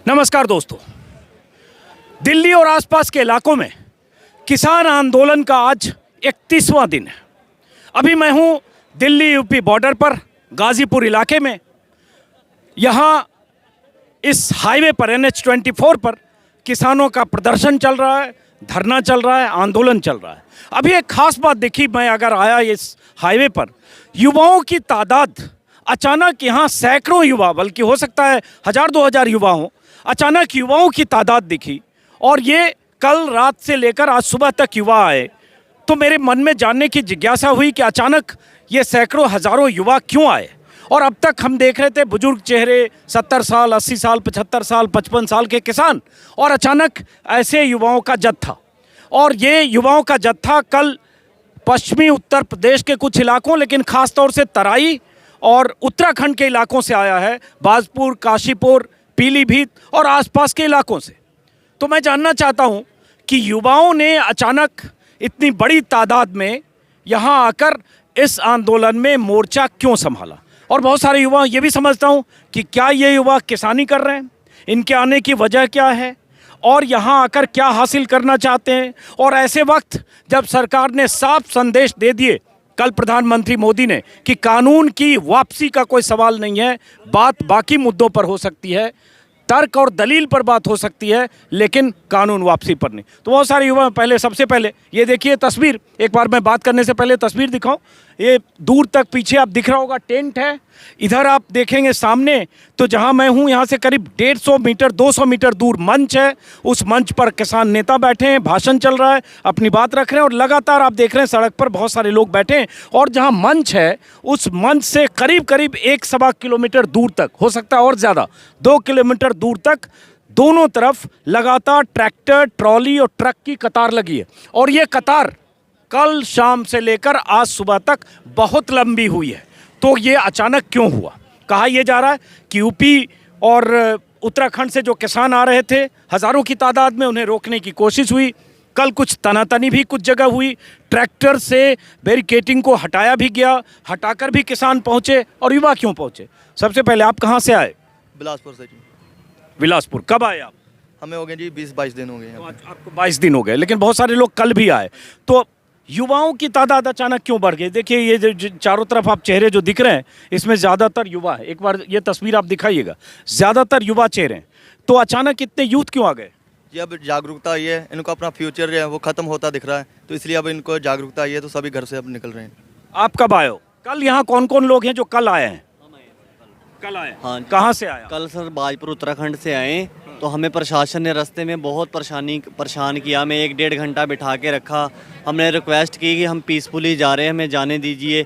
नमस्कार दोस्तों, दिल्ली और आसपास के इलाकों में किसान आंदोलन का आज 31वां दिन है। अभी मैं हूं दिल्ली यूपी बॉर्डर पर गाजीपुर इलाके में। यहाँ इस हाईवे पर NH 24 पर किसानों का प्रदर्शन चल रहा है, धरना चल रहा है, आंदोलन चल रहा है। अभी एक खास बात देखी, मैं अगर आया इस हाईवे पर, युवाओं की तादाद अचानक, यहाँ सैकड़ों युवा, बल्कि हो सकता है 1000-2000 युवा हों, अचानक युवाओं की तादाद दिखी। और ये कल रात से लेकर आज सुबह तक युवा आए, तो मेरे मन में जानने की जिज्ञासा हुई कि अचानक ये सैकड़ों हज़ारों युवा क्यों आए। और अब तक हम देख रहे थे बुजुर्ग चेहरे, 70 साल, 80 साल, 75 साल, 55 साल के किसान, और अचानक ऐसे युवाओं का जत्था। और ये युवाओं का जत्था कल पश्चिमी उत्तर प्रदेश के कुछ इलाकों, लेकिन ख़ास तौर से तराई और उत्तराखंड के इलाकों से आया है, बाजपुर, काशीपुर, पीलीभीत और आसपास के इलाकों से। तो मैं जानना चाहता हूं कि युवाओं ने अचानक इतनी बड़ी तादाद में यहां आकर इस आंदोलन में मोर्चा क्यों संभाला। और बहुत सारे युवा ये भी समझता हूं कि क्या ये युवा किसानी कर रहे हैं, इनके आने की वजह क्या है और यहाँ आकर क्या हासिल करना चाहते हैं। और ऐसे वक्त जब सरकार ने साफ संदेश दे दिए कल प्रधानमंत्री मोदी ने कि कानून की वापसी का कोई सवाल नहीं है, बात बाकी मुद्दों पर हो सकती है, तर्क और दलील पर बात हो सकती है, लेकिन कानून वापसी पर नहीं। तो बहुत सारे युवा, सबसे पहले ये देखिए तस्वीर, एक बार मैं बात करने से पहले तस्वीर दिखाऊं। ये दूर तक पीछे आप दिख रहा होगा टेंट है। इधर आप देखेंगे सामने, तो जहां मैं हूं यहाँ से करीब 150 मीटर 200 मीटर दूर मंच है। उस मंच पर किसान नेता बैठे हैं, भाषण चल रहा है, अपनी बात रख रहे हैं, और लगातार आप देख रहे हैं सड़क पर बहुत सारे लोग बैठे हैं। और जहां मंच है, उस मंच से करीब करीब 1-1.25 किलोमीटर दूर तक, हो सकता है और ज़्यादा, 2 किलोमीटर दूर तक दोनों तरफ लगातार ट्रैक्टर, ट्रॉली और ट्रक की कतार लगी है। और ये कतार कल शाम से लेकर आज सुबह तक बहुत लंबी हुई है। तो ये अचानक क्यों हुआ? कहा यह जा रहा है कि यूपी और उत्तराखंड से जो किसान आ रहे थे हज़ारों की तादाद में, उन्हें रोकने की कोशिश हुई। कल कुछ तनातनी भी कुछ जगह हुई, ट्रैक्टर से बैरिकेटिंग को हटाया भी गया, हटाकर भी किसान पहुँचे। और युवा क्यों पहुँचे? सबसे पहले आप कहाँ से आए? बिलासपुर से जी। बिलासपुर। कब आए आप? हमें हो गए जी 20-22 दिन हो गए। आपको 22 दिन हो गए, लेकिन बहुत सारे लोग कल भी आए। तो युवाओं की तादाद अचानक क्यों बढ़ गई? देखिए ये जो चारों तरफ आप चेहरे जो दिख रहे हैं, इसमें ज़्यादातर युवा है। एक बार ये तस्वीर आप दिखाइएगा, ज़्यादातर युवा चेहरे हैं। तो अचानक इतने यूथ क्यों आ गए? जी अब जागरूकता आई है, इनको अपना फ्यूचर जो है वो ख़त्म होता दिख रहा है, तो इसलिए अब इनको जागरूकता आई है, तो सभी घर से अब निकल रहे हैं। आप कब आए हो? कल यहाँ कौन कौन लोग हैं जो कल आए हैं? कल आए? हाँ। कहाँ से आया? कल सर बाजपुर उत्तराखंड से आए, तो हमें प्रशासन ने रास्ते में बहुत परेशान किया। हमें 1-1.5 घंटा बिठा के रखा। हमने रिक्वेस्ट की कि हम पीसफुली जा रहे हैं, हमें जाने दीजिए,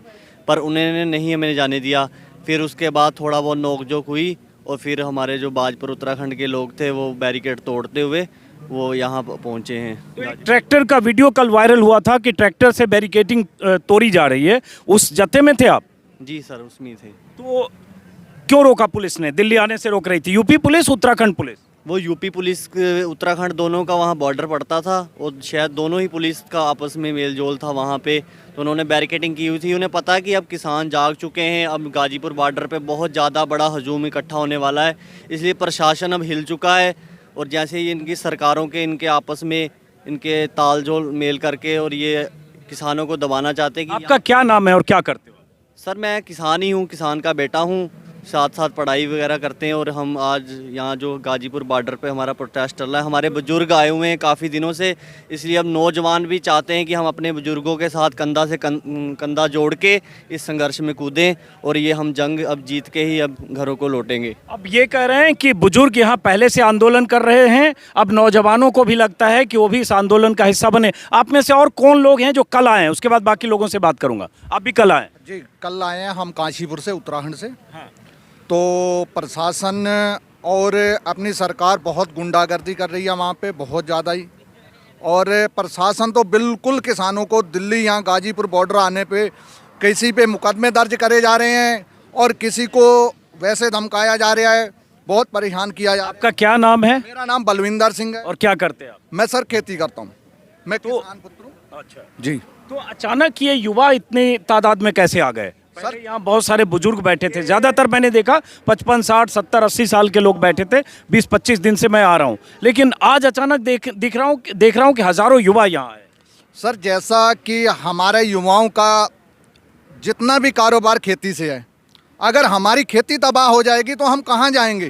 पर उन्होंने नहीं हमें जाने दिया। फिर उसके बाद थोड़ा बहुत नोकझोंक हुई, और फिर हमारे जो बाजपुर उत्तराखंड के लोग थे वो बैरिकेड तोड़ते हुए वो यहाँ पहुँचे हैं। तो ट्रैक्टर का वीडियो कल वायरल हुआ था कि ट्रैक्टर से बैरिकेडिंग तोड़ी जा रही है, उस जत्थे में थे आप? जी सर, उसमें थे। तो क्यों रोका पुलिस ने? दिल्ली आने से रोक रही थी यूपी पुलिस, उत्तराखंड पुलिस? वो यूपी पुलिस उत्तराखंड दोनों का वहाँ बॉर्डर पड़ता था, और शायद दोनों ही पुलिस का आपस में मेल जोल था वहाँ पे, तो उन्होंने बैरिकेडिंग की हुई थी। उन्हें पता है कि अब किसान जाग चुके हैं, अब गाजीपुर बॉर्डर पे बहुत ज़्यादा बड़ा हजूम इकट्ठा होने वाला है, इसलिए प्रशासन अब हिल चुका है। और जैसे ही इनकी सरकारों के इनके आपस में इनके तालजोल मेल करके और ये किसानों को दबाना चाहते हैं। कि आपका क्या नाम है और क्या करते हो? सर मैं किसान ही हूँ, किसान का बेटा हूँ, साथ साथ पढ़ाई वगैरह करते हैं। और हम आज यहाँ जो गाजीपुर बॉर्डर पे हमारा प्रोटेस्ट चल रहा है, हमारे बुजुर्ग आए हुए हैं काफ़ी दिनों से, इसलिए अब नौजवान भी चाहते हैं कि हम अपने बुजुर्गों के साथ कंधा से कंधा जोड़ के इस संघर्ष में कूदें, और ये हम जंग अब जीत के ही अब घरों को लौटेंगे। अब ये कह रहे हैं कि बुजुर्ग यहाँ पहले से आंदोलन कर रहे हैं, अब नौजवानों को भी लगता है कि वो भी इस आंदोलन का हिस्सा बने। आप में से और कौन लोग हैं जो कल आए हैं? उसके बाद बाकी लोगों से बात करूँगा। आप भी कल आए? जी कल आए हैं हम काशीपुर से, उत्तराखंड से। हाँ। तो प्रशासन और अपनी सरकार बहुत गुंडागर्दी कर रही है वहाँ पे, बहुत ज़्यादा ही। और प्रशासन तो बिल्कुल किसानों को दिल्ली यहाँ गाजीपुर बॉर्डर आने पे किसी पे मुकदमे दर्ज करे जा रहे हैं, और किसी को वैसे धमकाया जा रहा है, बहुत परेशान किया जा रहा है। आपका क्या नाम है? मेरा नाम बलविंदर सिंह है। और क्या करते हैं आप? मैं सर खेती करता हूँ, मैं किसान पुत्र हूँ। अच्छा जी। तो अचानक ये युवा इतनी तादाद में कैसे आ गए? पहले यहाँ बहुत सारे बुजुर्ग बैठे थे, ज़्यादातर मैंने देखा 55, 60, 70, 80 साल के लोग बैठे थे। 20-25 दिन से मैं आ रहा हूँ, लेकिन आज अचानक देख रहा हूँ कि हज़ारों युवा यहाँ आए। सर, जैसा कि हमारे युवाओं का जितना भी कारोबार खेती से है, अगर हमारी खेती तबाह हो जाएगी तो हम कहाँ जाएंगे?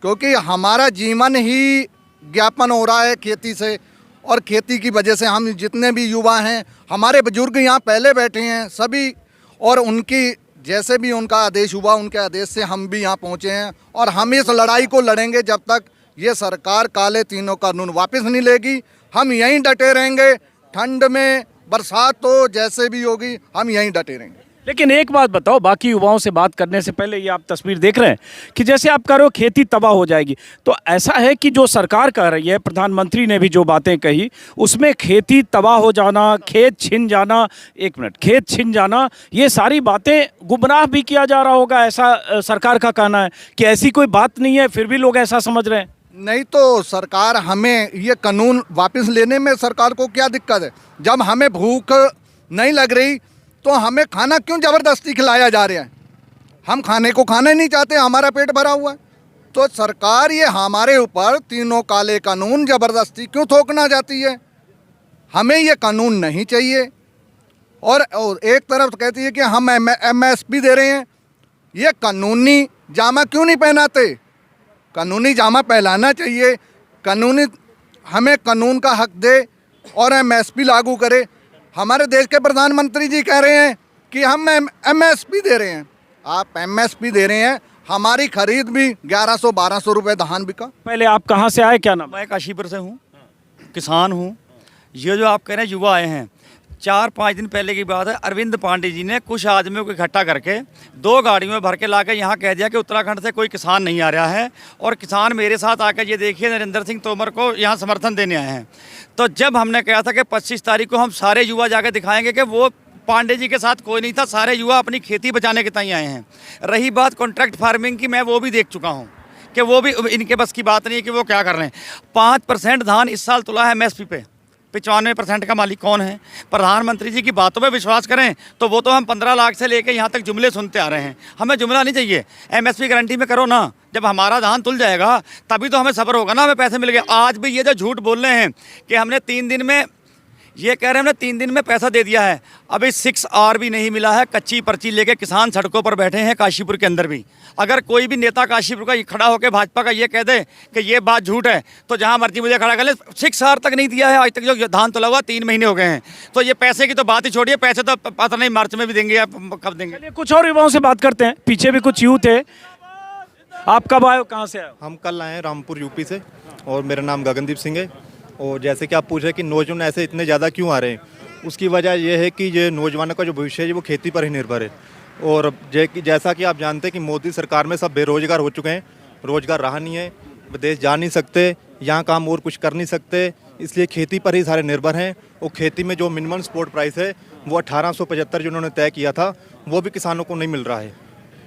क्योंकि हमारा जीवन ही ज्ञापन हो रहा है खेती से, और खेती की वजह से हम जितने भी युवा हैं, हमारे बुजुर्ग यहाँ पहले बैठे हैं सभी, और उनकी जैसे भी उनका आदेश हुआ, उनके आदेश से हम भी यहाँ पहुँचे हैं, और हम इस लड़ाई को लड़ेंगे जब तक ये सरकार काले तीनों कानून वापस नहीं लेगी। हम यहीं डटे रहेंगे, ठंड में, बरसात हो, जैसे भी होगी हम यहीं डटे रहेंगे। लेकिन एक बात बताओ, बाकी युवाओं से बात करने से पहले ये आप तस्वीर देख रहे हैं कि जैसे आप कह रहे हो खेती तबाह हो जाएगी, तो ऐसा है कि जो सरकार कह रही है, प्रधानमंत्री ने भी जो बातें कही, उसमें खेती तबाह हो जाना, खेत छिन जाना, एक मिनट, खेत छिन जाना, ये सारी बातें गुमराह भी किया जा रहा होगा, ऐसा सरकार का कहना है कि ऐसी कोई बात नहीं है, फिर भी लोग ऐसा समझ रहे हैं। नहीं तो सरकार, हमें ये कानून वापस लेने में सरकार को क्या दिक्कत है? जब हमें भूख नहीं लग रही तो हमें खाना क्यों ज़बरदस्ती खिलाया जा रहा है? हम खाने को खाना नहीं चाहते, हमारा पेट भरा हुआ है। तो सरकार ये हमारे ऊपर तीनों काले कानून ज़बरदस्ती क्यों थोपना चाहती है? हमें ये कानून नहीं चाहिए। और एक तरफ कहती है कि हम MSP दे रहे हैं, ये कानूनी जामा क्यों नहीं पहनाते? कानूनी जामा पहनाना चाहिए, कानूनी, हमें कानून का हक दे और MSP लागू करे। हमारे देश के प्रधानमंत्री जी कह रहे हैं कि हम MSP दे रहे हैं। आप MSP दे रहे हैं, हमारी खरीद भी 1100-1200 रुपये धान बिका। पहले आप कहाँ से आए, क्या नाम? मैं काशीपुर से हूँ, किसान हूँ। ये जो आप कह रहे हैं युवा आए हैं, 4-5 दिन पहले की बात है, अरविंद पांडे जी ने कुछ आदमियों को इकट्ठा करके 2 गाड़ियों में भर के ला के यहाँ कह दिया कि उत्तराखंड से कोई किसान नहीं आ रहा है, और किसान मेरे साथ आकर ये देखिए नरेंद्र सिंह तोमर को यहाँ समर्थन देने आए हैं। तो जब हमने कहा था कि 25 तारीख को हम सारे युवा जाकर दिखाएंगे कि वो पांडे जी के साथ कोई नहीं था, सारे युवा अपनी खेती बचाने के तय आए हैं। रही बात कॉन्ट्रैक्ट फार्मिंग की, मैं वो भी देख चुका हूँ कि वो भी इनके बस की बात नहीं है कि वो क्या कर रहे हैं। 5% धान इस साल तुला है MSP पे, 95% का मालिक कौन है? प्रधानमंत्री जी की बातों पे विश्वास करें तो वो तो हम 15 लाख से लेकर यहाँ तक जुमले सुनते आ रहे हैं। हमें जुमला नहीं चाहिए, MSP गारंटी में करो ना। जब हमारा धान तुल जाएगा तभी तो हमें सब्र होगा ना, हमें पैसे मिल गए। आज भी ये जो झूठ बोल रहे हैं कि हमने 3 दिन में, ये कह रहे हैं हमने 3 दिन में पैसा दे दिया है, अभी 6R भी नहीं मिला है। कच्ची पर्ची लेके किसान सड़कों पर बैठे हैं काशीपुर के अंदर भी। अगर कोई भी नेता काशीपुर का खड़ा होकर भाजपा का ये कह दे कि ये बात झूठ है तो जहां मर्जी मुझे खड़ा कर ले। 6R तक नहीं दिया है आज तक, जो धान तुला हुआ 3 महीने हो गए हैं। तो ये पैसे की तो बात ही छोड़िए, पैसे तो पता नहीं मार्च में भी देंगे या कब देंगे। चलिए कुछ और युवाओं से बात करते हैं, पीछे भी कुछ यूथ है। आप कब आए हो, कहाँ से आए हो? हम कल आए हैं रामपुर यूपी से, और मेरा नाम गगनदीप सिंह है। और जैसे कि आप पूछ रहे हैं कि नौजवान ऐसे इतने ज़्यादा क्यों आ रहे हैं, उसकी वजह यह है कि ये नौजवानों का जो भविष्य है वो खेती पर ही निर्भर है। और जैसा कि आप जानते हैं कि मोदी सरकार में सब बेरोजगार हो चुके हैं, रोजगार रहा नहीं है, विदेश जा नहीं सकते, यहाँ काम और कुछ कर नहीं सकते, इसलिए खेती पर ही सारे निर्भर हैं। और खेती में जो मिनिमम सपोर्ट प्राइस है वो 1875 जो उन्होंने तय किया था वो भी किसानों को नहीं मिल रहा है।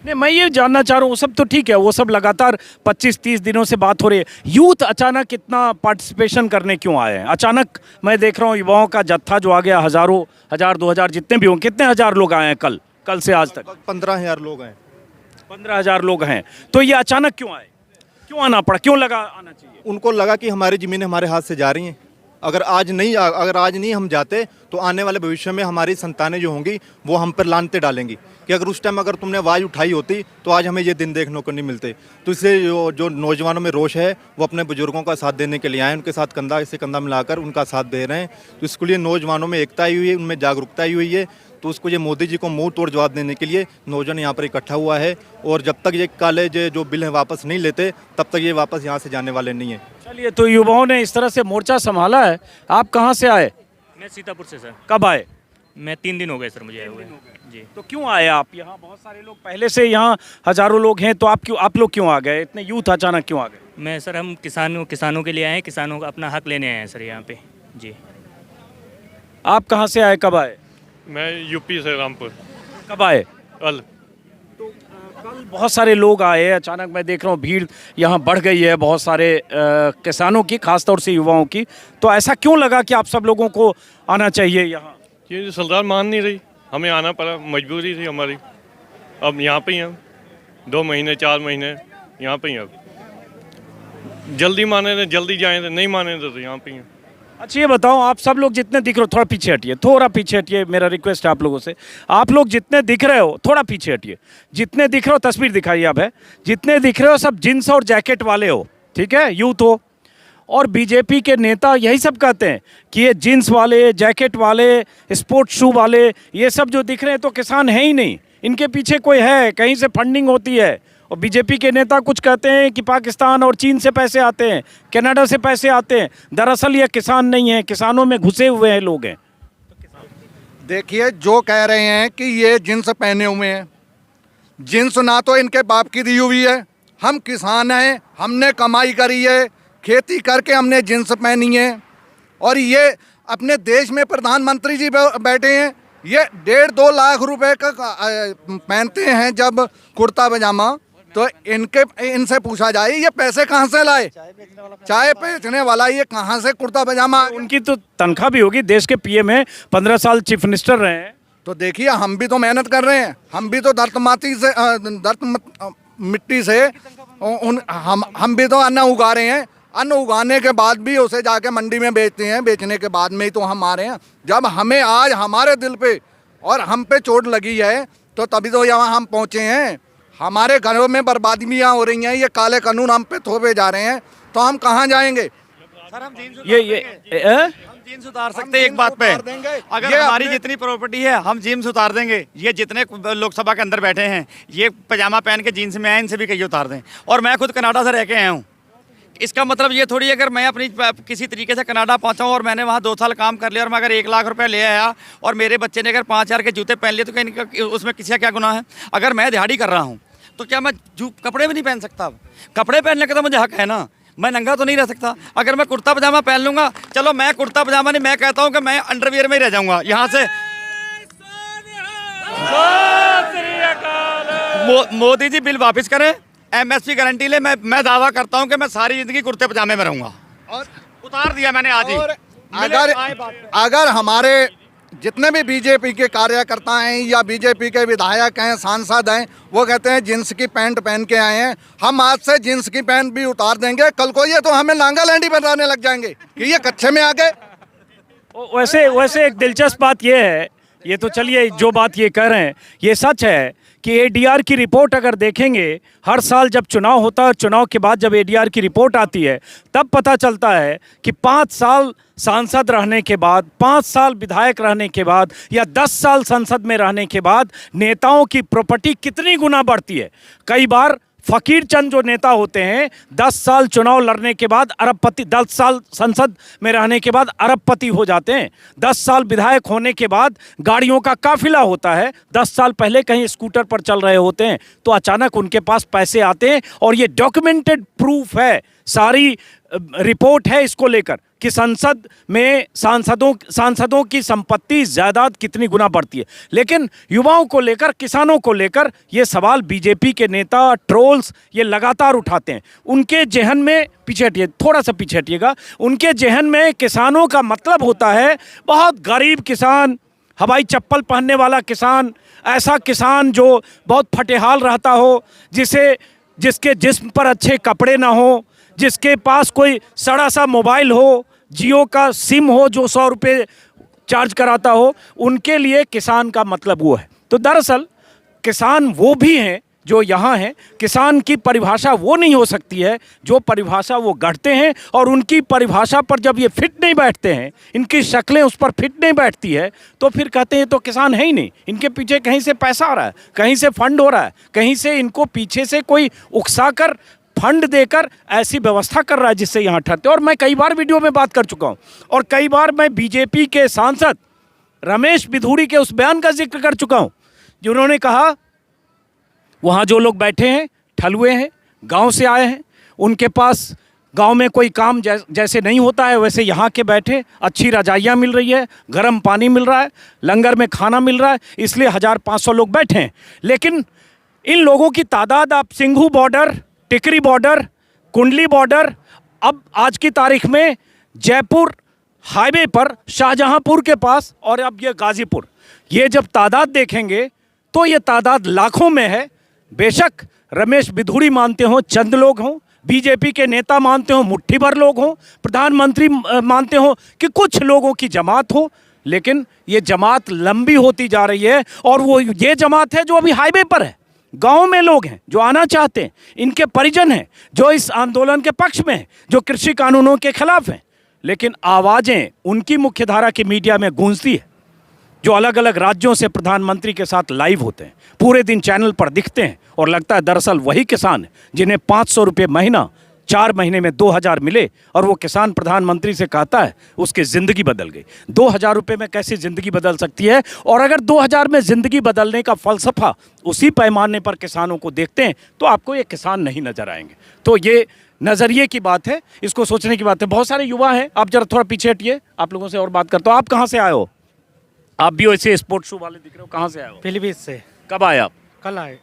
नहीं, मैं ये जानना चाह रहा हूँ, वो सब तो ठीक है, वो सब लगातार 25-30 दिनों से बात हो रही है। यूथ अचानक इतना पार्टिसिपेशन करने क्यों आए हैं? अचानक मैं देख रहा हूँ युवाओं का जत्था जो आ गया, हज़ारों, 1000, 2000 जितने भी हों, कितने हज़ार लोग आए हैं कल से आज तक? 15,000 लोग हैं। 15,000 लोग हैं। तो ये अचानक क्यों आए, क्यों आना पड़ा, क्यों लगा आना चाहिए? उनको लगा कि हमारी ज़मीनें हमारे हाथ से जा रही हैं, अगर आज नहीं हम जाते तो आने वाले भविष्य में हमारी संतानें जो होंगी वो हम पर लानते डालेंगी कि अगर उस टाइम अगर तुमने आवाज़ उठाई होती तो आज हमें ये दिन देखने को नहीं मिलते। तो इसलिए जो नौजवानों में रोष है वो अपने बुजुर्गों का साथ देने के लिए आए, उनके साथ कंधा से कंधा मिलाकर उनका साथ दे रहे हैं। तो इसके लिए नौजवानों में एकता ही हुई है, उनमें जागरूकता ही हुई है। तो उसको ये मोदी जी को मुंह तोड़ जवाब देने के लिए नौजवान यहाँ पर इकट्ठा हुआ है, और जब तक ये काले जो बिल है वापस नहीं लेते तब तक ये वापस यहाँ से जाने वाले नहीं है। चलिए, तो युवाओं ने इस तरह से मोर्चा संभाला है। आप कहाँ से आए? मैं सीतापुर से सर। कब आए? मैं 3 दिन हो गए सर मुझे आए हुए जी। तो क्यों आए आप? यहाँ बहुत सारे लोग पहले से, यहाँ हज़ारों लोग हैं, तो आप लोग क्यों आ गए? इतने यूथ अचानक क्यों आ गए? मैं सर, हम किसानों के लिए आए हैं, किसानों का अपना हक लेने आए हैं सर यहाँ पे जी। आप कहाँ से आए, कब आए? मैं यूपी से, रामपुर। कब आए? कल। कल बहुत सारे लोग आए, अचानक मैं देख रहा हूँ भीड़ यहाँ बढ़ गई है, बहुत सारे किसानों की, खासतौर से युवाओं की। तो ऐसा क्यों लगा कि आप सब लोगों को आना चाहिए यहाँ? ये सरकार मान नहीं रही, हमें आना पड़ा, मजबूरी थी हमारी। अब यहाँ पे ही हम 2 महीने 4 महीने यहाँ पे ही। अब जल्दी माने थे जल्दी जाएँ थे, नहीं माने थे तो यहाँ पे ही हैं। अच्छा ये बताओ, आप सब लोग जितने दिख रहे हो, थोड़ा पीछे हटिए, थोड़ा पीछे हटिए, मेरा रिक्वेस्ट है आप लोगों से। आप लोग जितने दिख रहे हो थोड़ा पीछे हटिए, जितने दिख रहे हो, तस्वीर दिखाइए अब है, जितने दिख रहे हो सब जींस और जैकेट वाले हो, ठीक है, यूथ हो। और बीजेपी के नेता यही सब कहते हैं कि ये जीन्स वाले, जैकेट वाले, स्पोर्ट्स शू वाले, ये सब जो दिख रहे हैं तो किसान है ही नहीं, इनके पीछे कोई है, कहीं से फंडिंग होती है। और बीजेपी के नेता कुछ कहते हैं कि पाकिस्तान और चीन से पैसे आते हैं, कनाडा से पैसे आते हैं। दरअसल ये किसान नहीं है, किसानों में घुसे हुए हैं लोग हैं। देखिए, जो कह रहे हैं कि ये जींस पहने हुए हैं, जींस ना तो इनके बाप की दी हुई है। हम किसान हैं, हमने कमाई करी है, खेती करके हमने जींस पहनी है। और ये अपने देश में प्रधानमंत्री जी बैठे हैं, ये 1.5-2 लाख रुपए का पहनते हैं जब कुर्ता पजामा। तो इनसे पूछा जाए ये पैसे कहाँ से लाए? चाय बेचने वाला ये कहाँ से कुर्ता पजामा? उनकी तो तनख्वाह भी होगी, देश के पीएम हैं, 15 साल चीफ मिनिस्टर रहे हैं। तो देखिए, हम भी तो मेहनत कर रहे हैं, हम भी तो मिट्टी से हम भी तो अन्न उगा रहे हैं। अन्न उगाने के बाद भी उसे जाके मंडी में बेचते हैं, बेचने के बाद में ही तो हम आ रहे हैं। जब हमें आज हमारे दिल पे और हम पे चोट लगी है तो तभी तो यहाँ हम पहुँचे हैं। हमारे घरों में बर्बादियाँ हो रही हैं, ये काले कानून हम पे थोपे जा रहे हैं, तो हम कहाँ जाएंगे? सर हम जीन्स हम जीन्स उतार सकते हैं एक बात पे, अगर हमारी जितनी प्रॉपर्टी है हम जीन्स उतार देंगे। ये जितने लोकसभा के अंदर बैठे हैं ये पजामा पहन के जीन्स में आए, इनसे भी कहिए उतार दें। और मैं खुद कनाडा से रह के आया हूँ, इसका मतलब ये थोड़ी अगर मैं अपनी किसी तरीके से कनाडा पहुंचा हूं और मैंने वहां 2 साल काम कर लिया और मैं अगर 1 लाख रुपए ले आया और मेरे बच्चे ने अगर 5,000 के जूते पहन लिए तो क्या उसमें किसी का क्या गुनाह है? अगर मैं दिहाड़ी कर रहा हूं तो क्या मैं कपड़े भी नहीं पहन सकता? कपड़े पहनने का तो मुझे हक है ना, मैं नंगा तो नहीं रह सकता। अगर मैं कुर्ता पजामा पहन लूँगा, चलो मैं कुर्ता पजामा नहीं, मैं कहता हूँ कि मैं अंडरवियर में ही रह जाऊँगा यहाँ से। मोदी जी बिल वापस करें, MSP गारंटी ले। मैं दावा करता हूं कि मैं सारी जिंदगी कुर्ते पजामे में रहूंगा। और उतार दिया मैंने आज ही। अगर हमारे जितने भी बीजेपी के कार्यकर्ता हैं या बीजेपी के विधायक हैं, सांसद हैं, वो कहते हैं जींस की पैंट पहन के आए हैं, हम आज से जींस की पैंट भी उतार देंगे। कल को ये तो हमें नागालैंड ही बनाने लग जाएंगे कि ये कच्चे में आ गए। वैसे एक दिलचस्प बात ये है, ये तो चलिए जो बात ये कह रहे हैं ये सच है कि ADR की रिपोर्ट अगर देखेंगे, हर साल जब चुनाव होता है, चुनाव के बाद जब ADR की रिपोर्ट आती है तब पता चलता है कि 5 साल सांसद रहने के बाद, 5 साल विधायक रहने के बाद या 10 साल संसद में रहने के बाद नेताओं की प्रॉपर्टी कितनी गुना बढ़ती है। कई बार फकीर चंद जो नेता होते हैं 10 साल चुनाव लड़ने के बाद अरबपति, 10 साल संसद में रहने के बाद अरबपति हो जाते हैं। 10 साल विधायक होने के बाद गाड़ियों का काफिला होता है। 10 साल पहले कहीं स्कूटर पर चल रहे होते हैं तो अचानक उनके पास पैसे आते हैं। और ये डॉक्यूमेंटेड प्रूफ है, सारी रिपोर्ट है इसको लेकर कि संसद में सांसदों की संपत्ति, जायदाद कितनी गुना बढ़ती है। लेकिन युवाओं को लेकर, किसानों को लेकर ये सवाल बीजेपी के नेता, ट्रोल्स ये लगातार उठाते हैं। उनके जहन में, पीछे हटिए, थोड़ा सा पीछे हटिएगा, उनके जहन में किसानों का मतलब होता है बहुत गरीब किसान, हवाई चप्पल पहनने वाला किसान, ऐसा किसान जो बहुत फटेहाल रहता हो, जिसके जिस्म पर अच्छे कपड़े ना हो, जिसके पास कोई सड़ा सा मोबाइल हो, जियो का सिम हो जो 100 रुपये चार्ज कराता हो, उनके लिए किसान का मतलब वो है। तो दरअसल किसान वो भी हैं जो यहाँ हैं। किसान की परिभाषा वो नहीं हो सकती है जो परिभाषा वो गढ़ते हैं, और उनकी परिभाषा पर जब ये फिट नहीं बैठते हैं, इनकी शक्लें उस पर फिट नहीं बैठती है, तो फिर कहते हैं तो किसान है ही नहीं। इनके पीछे कहीं से पैसा आ रहा है, कहीं से फंड हो रहा है, कहीं से इनको पीछे से कोई उकसाकर फंड देकर ऐसी व्यवस्था कर रहा है जिससे यहाँ ठहरते। और मैं कई बार वीडियो में बात कर चुका हूँ, और कई बार मैं बीजेपी के सांसद रमेश बिधूड़ी के उस बयान का जिक्र कर चुका हूँ जिन्होंने कहा वहाँ जो लोग बैठे हैं ठलुए हैं, गांव से आए हैं, उनके पास गांव में कोई काम जैसे नहीं होता है वैसे यहाँ के बैठे, अच्छी रजाइयाँ मिल रही है, गर्म पानी मिल रहा है, लंगर में खाना मिल रहा है, इसलिए 1500 लोग बैठे हैं। लेकिन इन लोगों की तादाद आप सिंघू बॉर्डर, टिकरी बॉर्डर, कुंडली बॉर्डर, अब आज की तारीख में जयपुर हाईवे पर शाहजहांपुर के पास और अब ये गाजीपुर, ये जब तादाद देखेंगे तो ये तादाद लाखों में है। बेशक रमेश बिधूड़ी मानते हो चंद लोग हों, बीजेपी के नेता मानते हो मुट्ठी भर लोग हों, प्रधानमंत्री मानते हो कि कुछ लोगों की जमात हो, लेकिन ये जमात लंबी होती जा रही है। और वो ये जमात है जो अभी हाईवे पर है, गांव में लोग हैं जो आना चाहते हैं, इनके परिजन हैं जो इस आंदोलन के पक्ष में हैं, जो कृषि कानूनों के खिलाफ हैं, लेकिन आवाज़ें उनकी मुख्यधारा की मीडिया में गूंजती है जो अलग अलग राज्यों से प्रधानमंत्री के साथ लाइव होते हैं, पूरे दिन चैनल पर दिखते हैं और लगता है दरअसल वही किसान है जिन्हें 500 रुपये महीना 4 महीने में 2000 मिले और वो किसान प्रधानमंत्री से कहता है उसकी ज़िंदगी बदल गई। 2000 रुपये में कैसे ज़िंदगी बदल सकती है? और अगर 2000 में ज़िंदगी बदलने का फ़लसफ़ा उसी पैमाने पर किसानों को देखते हैं तो आपको ये किसान नहीं नज़र आएंगे। तो ये नज़रिए की बात है, इसको सोचने की बात है। बहुत सारे युवा हैं, आप जरा थोड़ा पीछे हटिए, आप लोगों से और बात करता हूँ। आप कहाँ से आए हो? आप भी वैसे स्पोर्ट्स शू वाले दिख रहे हो, कहाँ से आए हो? पीलीभीत से। कब आए आप? कल आए।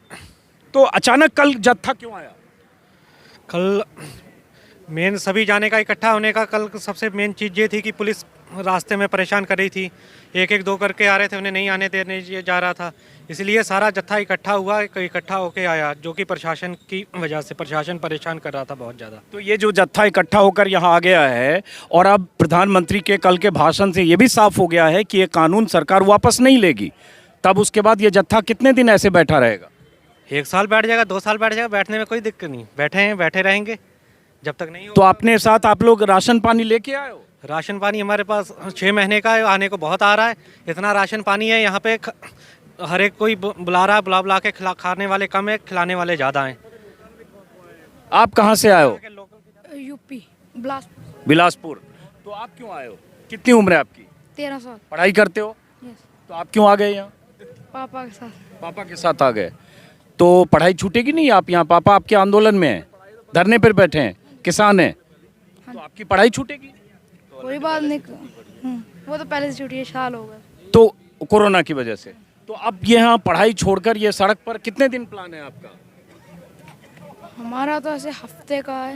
तो अचानक कल जत्था क्यों आया? कल मेन सभी जाने का इकट्ठा होने का कल सबसे मेन चीज़ ये थी कि पुलिस रास्ते में परेशान कर रही थी, एक एक दो करके आ रहे थे, उन्हें नहीं आने देने जा रहा था, इसलिए सारा जत्था इकट्ठा हुआ, इकट्ठा होके आया, जो कि प्रशासन की वजह से प्रशासन परेशान कर रहा था बहुत ज़्यादा। तो ये जो जत्था इकट्ठा होकर यहाँ आ गया है और अब प्रधानमंत्री के कल के भाषण से ये भी साफ हो गया है कि ये कानून सरकार वापस नहीं लेगी, तब उसके बाद ये जत्था कितने दिन ऐसे बैठा रहेगा? 1 साल बैठ जाएगा, 2 साल बैठ जाएगा, बैठने में कोई दिक्कत नहीं, बैठे हैं, बैठे रहेंगे जब तक नहीं हो। तो अपने साथ आप लोग राशन पानी लेके आए हो? राशन पानी हमारे पास 6 महीने का है, आने को बहुत आ रहा है, इतना राशन पानी है यहाँ पे, हर एक कोई बुला रहा है, बुला के खाने वाले कम है, खिलाने वाले ज़्यादा हैं। आप कहाँ से आए हो? यूपी बिलासपुर। तो आप क्यों आए हो? कितनी उम्र है आपकी? 13 साल। पढ़ाई करते हो? यस। तो आप क्यों आ गए यहाँ? पापा के साथ। पापा के साथ आ गए। तो पढ़ाई छूटेगी नहीं? आप यहाँ, पापा आपके आंदोलन में हैं, धरने पर बैठे हैं, किसान हैं, तो आपकी पढ़ाई छूटेगी? कोई बात नहीं, वो तो पहले से छूटी है, साल हो गए। तो कोरोना की वजह से। तो अब यहाँ पढ़ाई छोड़कर ये सड़क पर कितने दिन प्लान है आपका? हमारा तो ऐसे हफ्ते का है।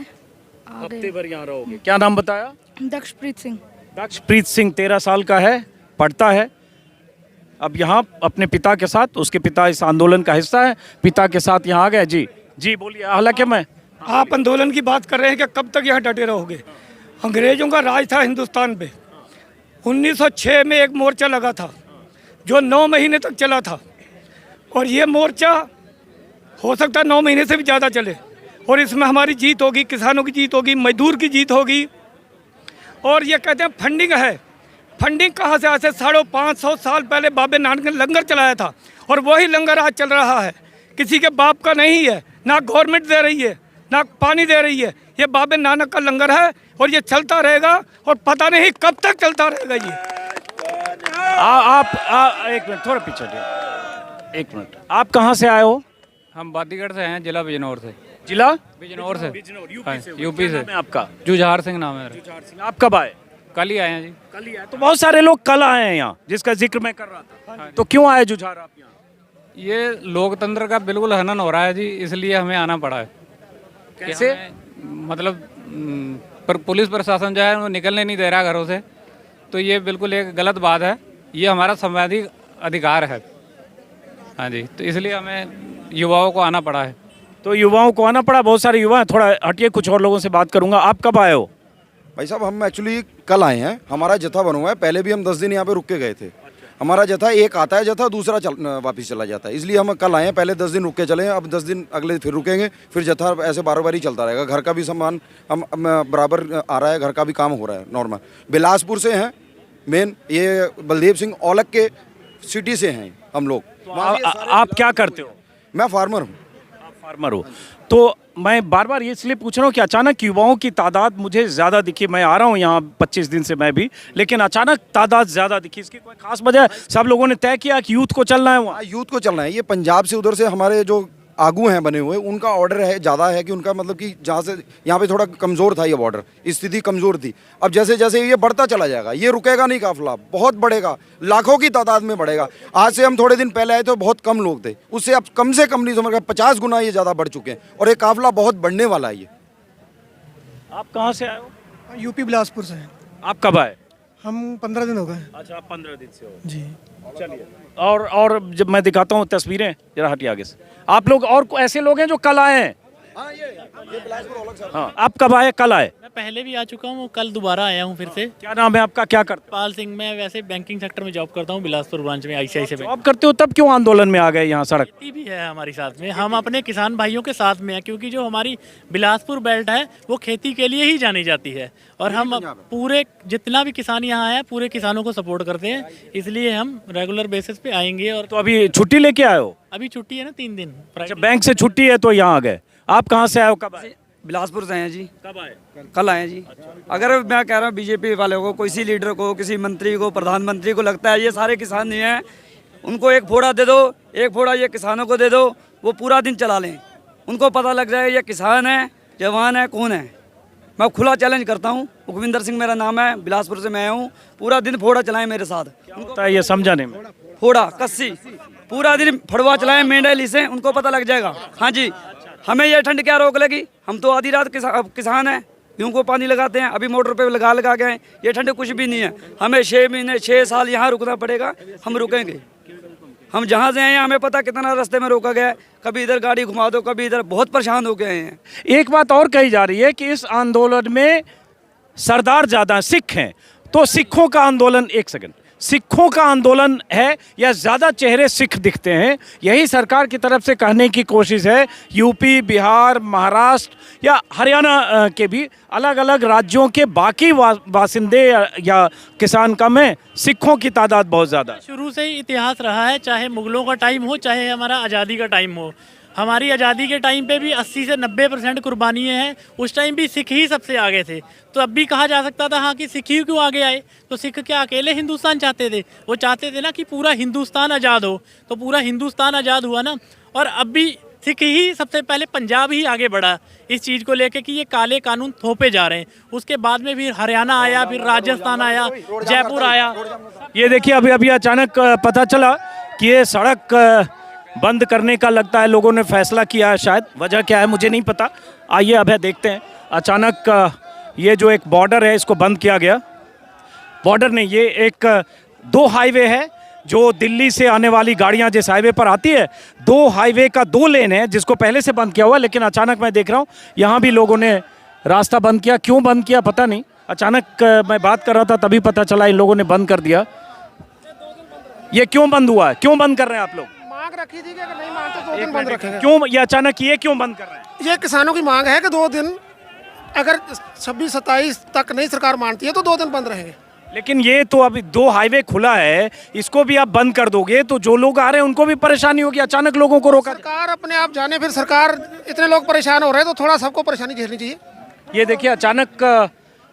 हफ्ते भर यहाँ रहोगे। क्या नाम बताया? दक्षप्रीत सिंह। दक्षप्रीत सिंह 13 साल का है, पढ़ता है। अब यहाँ अपने पिता के साथ, उसके पिता इस आंदोलन का हिस्सा है, पिता के साथ यहाँ आ गए। जी जी बोलिए। हालांकि मैं, आप आंदोलन की बात कर रहे हैं कि कब तक यहाँ डटे रहोगे? अंग्रेजों का राज था हिंदुस्तान पे। 1906 में एक मोर्चा लगा था जो 9 महीने तक चला था, और ये मोर्चा हो सकता है 9 महीने से भी ज़्यादा चले, और इसमें हमारी जीत होगी, किसानों की जीत होगी, मजदूर की जीत होगी। और ये कहते हैं फंडिंग है, फंडिंग कहाँ से? आज से 550 साल पहले बाबे नानक ने लंगर चलाया था, और वही लंगर आज चल रहा है, किसी के बाप का नहीं है, ना गवर्नमेंट दे रही है, ना पानी दे रही है, ये बाबे नानक का लंगर है, और ये चलता रहेगा, और पता नहीं कब तक चलता रहेगा ये। एक मिनट, थोड़ा पीछे हटिए, एक मिनट। आप कहाँ से आए हो? हम बादीगढ़ से हैं, जिला बिजनौर से। जिला बिजनौर से। यूपी से। आपका? जुझार सिंह नाम है। जुझार सिंह। आप कब आए? कल ही आए हैं जी। कल ही आए। तो बहुत सारे लोग कल आए हैं यहाँ, जिसका जिक्र मैं कर रहा था। तो क्यों आए जुझार आप यहाँ? ये लोकतंत्र का बिल्कुल हनन हो रहा है जी, इसलिए हमें आना पड़ा है। कैसे? मतलब पर पुलिस प्रशासन जो है वो निकलने नहीं दे रहा घरों से, तो ये बिल्कुल एक गलत बात है, ये हमारा संवैधानिक अधिकार है। हाँ जी, तो इसलिए हमें युवाओं को आना पड़ा है। तो युवाओं को आना पड़ा, बहुत सारे युवा हैं। थोड़ा हटिए, कुछ और लोगों से बात करूंगा। आप कब आए हो? भाई साहब हम एक्चुअली कल आए हैं, हमारा जत्था बना हुआ है, पहले भी हम 10 दिन यहाँ पे रुक के गए थे। हमारा जत्था एक आता है जत्था, दूसरा वापस चला जाता है, इसलिए हम कल आए हैं। पहले 10 दिन रुक के चले हैं, अब 10 दिन अगले फिर रुकेंगे, फिर जत्था ऐसे बार बार ही चलता रहेगा। घर का भी सामान हम बराबर आ रहा है, घर का भी काम हो रहा है नॉर्मल। बिलासपुर से हैं मेन, ये बलदेव सिंह औलख के सिटी से हैं हम लोग। तो आप क्या करते हो? मैं फार्मर हूँ। आप फार्मर हो। तो मैं बार बार ये इसलिए पूछ रहा हूँ कि अचानक युवाओं की तादाद मुझे ज़्यादा दिखी। मैं आ रहा हूँ यहाँ 25 दिन से मैं भी, लेकिन अचानक तादाद ज़्यादा दिखी। इसकी कोई खास वजह? सब लोगों ने तय किया कि यूथ को चलना है वहाँ? यूथ को चलना है। ये पंजाब से उधर से हमारे जो आगू हैं बने हुए, उनका ऑर्डर है ज़्यादा है कि उनका मतलब कि जहाँ से यहाँ पे थोड़ा कमज़ोर था ये बॉर्डर, स्थिति कमज़ोर थी। अब जैसे जैसे ये बढ़ता चला जाएगा, ये रुकेगा नहीं, काफिला बहुत बढ़ेगा, लाखों की तादाद में बढ़ेगा। आज से हम थोड़े दिन पहले आए तो बहुत कम लोग थे, उससे अब कम से कम नहीं समझ 50 गुना ये ज़्यादा बढ़ चुके हैं, और ये काफिला बहुत बढ़ने वाला है ये। आप कहाँ से आए हो? यूपी बिलासपुर से हैं। आप कब आए? हम 15 दिन हो गए। अच्छा, आप 15 दिन से हो जी। चलिए, और जब मैं दिखाता हूँ तस्वीरें, जरा हटिए आगे से। आप लोग और ऐसे लोग हैं जो कल आए हैं? हाँ, आप कब आए? कल आए? मैं पहले भी आ चुका हूँ, कल दोबारा आया हूँ फिर से। क्या नाम है आपका, क्या करते? पाल सिंह। मैं वैसे बैंकिंग सेक्टर में जॉब करता हूँ, बिलासपुर ब्रांच में ICICI बैंक। जॉब करते हो तब क्यों आंदोलन में आ गए यहाँ सड़क? खेती भी है हमारे साथ में, हम अपने किसान भाइयों के साथ में हैं, क्योंकि जो हमारी बिलासपुर बेल्ट है वो खेती के लिए ही जानी जाती है, और हम पूरे जितना भी किसान यहाँ है पूरे किसानों को सपोर्ट करते हैं, इसलिए हम रेगुलर बेसिस पे आएंगे। और तो अभी छुट्टी लेके आए हो? अभी छुट्टी है ना, 3 दिन। अच्छा, बैंक से छुट्टी है तो यहाँ आ गए। आप कहाँ से आए हो, कब आए? बिलासपुर से हैं जी। कब आए? कल आए जी। अगर मैं कह रहा हूँ बीजेपी वालों को, किसी लीडर को, किसी मंत्री को, प्रधानमंत्री को लगता है ये सारे किसान नहीं हैं, उनको एक फोड़ा दे दो, एक फोड़ा ये किसानों को दे दो, वो पूरा दिन चला लें, उनको पता लग जाए ये किसान है, जवान है, कौन है। मैं खुला चैलेंज करता हूँ, मुखविंदर सिंह मेरा नाम है, बिलासपुर से मैं आया हूँ, पूरा दिन फोड़ा चलाएं मेरे साथ। होता है ये समझाने में? फोड़ा कस्सी पूरा दिन फड़वा चलाएं मेंढेली से, उनको पता लग जाएगा। हाँ जी, हमें ये ठंड क्या रोक लेगी? हम तो आधी रात किसान हैं, गेहूँ को पानी लगाते हैं, अभी मोटर पे लगा के हैं, ये ठंड कुछ भी नहीं है। हमें 6 महीने 6 साल यहाँ रुकना पड़ेगा, हम रुकेंगे। हम जहाँ से आए हैं हमें पता कितना रास्ते में रोका गया है, कभी इधर गाड़ी घुमा दो, कभी इधर, बहुत परेशान हो गए हैं। एक बात और कही जा रही है कि इस आंदोलन में सरदार ज़्यादा सिख हैं, तो सिखों का आंदोलन, एक सेकंड, सिखों का आंदोलन है या ज़्यादा चेहरे सिख दिखते हैं? यही सरकार की तरफ से कहने की कोशिश है। यूपी, बिहार, महाराष्ट्र या हरियाणा के भी अलग अलग राज्यों के बाकी बासिंदे या किसान कम हैं, सिखों की तादाद बहुत ज़्यादा। शुरू से ही इतिहास रहा है, चाहे मुगलों का टाइम हो, चाहे हमारा आज़ादी का टाइम हो। हमारी आज़ादी के टाइम पे भी 80 से 90% कुर्बानियाँ हैं, उस टाइम भी सिख ही सबसे आगे थे। तो अब भी कहा जा सकता था हाँ कि सिख ही क्यों आगे आए, तो सिख क्या अकेले हिंदुस्तान चाहते थे? वो चाहते थे ना कि पूरा हिंदुस्तान आज़ाद हो, तो पूरा हिंदुस्तान आज़ाद हुआ ना। और अब भी सिख ही सबसे पहले, पंजाब ही आगे बढ़ा इस चीज़ को लेके कि ये काले कानून थोपे जा रहे हैं। उसके बाद में फिर हरियाणा आया, फिर राजस्थान आया, जयपुर आया। ये देखिए, अभी अचानक पता चला कि ये सड़क बंद करने का लगता है लोगों ने फैसला किया है, शायद वजह क्या है मुझे नहीं पता। आइए अब देखते हैं। अचानक ये जो एक बॉर्डर है इसको बंद किया गया। बॉर्डर नहीं, ये एक 2 हाईवे है जो दिल्ली से आने वाली गाड़ियां जिस हाईवे पर आती है, 2 हाईवे का 2 लेन है जिसको पहले से बंद किया हुआ, लेकिन अचानक मैं देख रहा हूँ यहाँ भी लोगों ने रास्ता बंद किया। क्यों बंद किया पता नहीं, अचानक मैं बात कर रहा था तभी पता चला इन लोगों ने बंद कर दिया। ये क्यों बंद हुआ है, क्यों बंद कर रहे हैं आप लोग? मांग रखी थी कि अगर नहीं मानते 2 दिन बंद रखेंगे। क्यों ये अचानक ये क्यों बंद कर रहे हैं? ये किसानों की मांग है कि 2 दिन, अगर 26-27 तक नहीं सरकार मानती है तो 2 दिन बंद रहेंगे। लेकिन ये तो अभी 2 हाईवे खुला है, इसको भी आप बंद कर दोगे तो जो लोग आ रहे हैं उनको भी परेशानी होगी। अचानक लोगों को रोका, सरकार अपने आप जाने, फिर सरकार, इतने लोग परेशान हो रहे हैं तो थोड़ा सबको परेशानी झेलनी चाहिए। ये देखिए, अचानक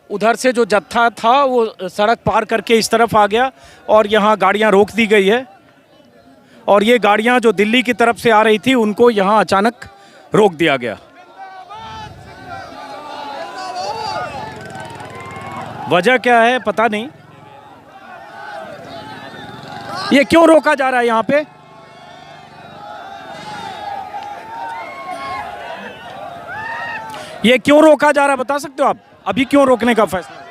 उधर से जो जत्था था वो सड़क पार करके इस तरफ आ गया और यहाँ गाड़ियाँ रोक दी गई है, और ये गाड़ियाँ जो दिल्ली की तरफ से आ रही थी उनको यहाँ अचानक रोक दिया गया। वजह क्या है पता नहीं, ये क्यों रोका जा रहा है यहाँ पे? ये क्यों रोका जा रहा है बता सकते हो आप? अभी क्यों रोकने का फैसला?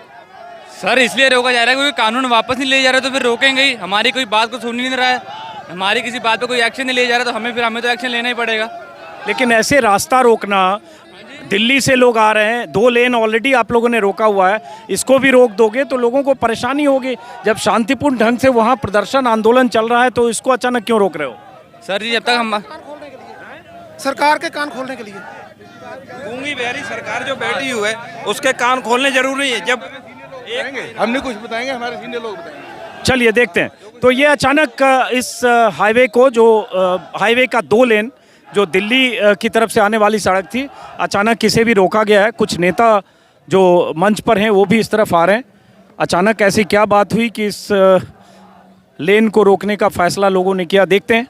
सर इसलिए रोका जा रहा है क्योंकि कानून वापस नहीं ले जा रहा, तो फिर रोकेंगे ही। हमारी कोई बात को सुन नहीं रहा है, हमारी किसी बात पे कोई एक्शन नहीं ले जा रहा, तो हमें तो एक्शन लेना ही पड़ेगा। लेकिन ऐसे रास्ता रोकना, दिल्ली से लोग आ रहे हैं, 2 लेन ऑलरेडी आप लोगों ने रोका हुआ है, इसको भी रोक दोगे तो लोगों को परेशानी होगी। जब शांतिपूर्ण ढंग से वहाँ प्रदर्शन आंदोलन चल रहा है तो इसको अचानक क्यों रोक रहे हो? सर जी जब तक हम सरकार के कान खोलने के लिए, गूंगी बहरी सरकार जो बैठी हुई है उसके कान खोलने जरूरी है। जब हमने कुछ बताएंगे, हमारे सीनियर लोग बताएंगे। चलिए देखते हैं। तो ये अचानक इस हाईवे को, जो हाईवे का 2 लेन जो दिल्ली की तरफ से आने वाली सड़क थी, अचानक किसे भी रोका गया है। कुछ नेता जो मंच पर हैं वो भी इस तरफ आ रहे हैं। अचानक ऐसी क्या बात हुई कि इस लेन को रोकने का फैसला लोगों ने किया, देखते हैं।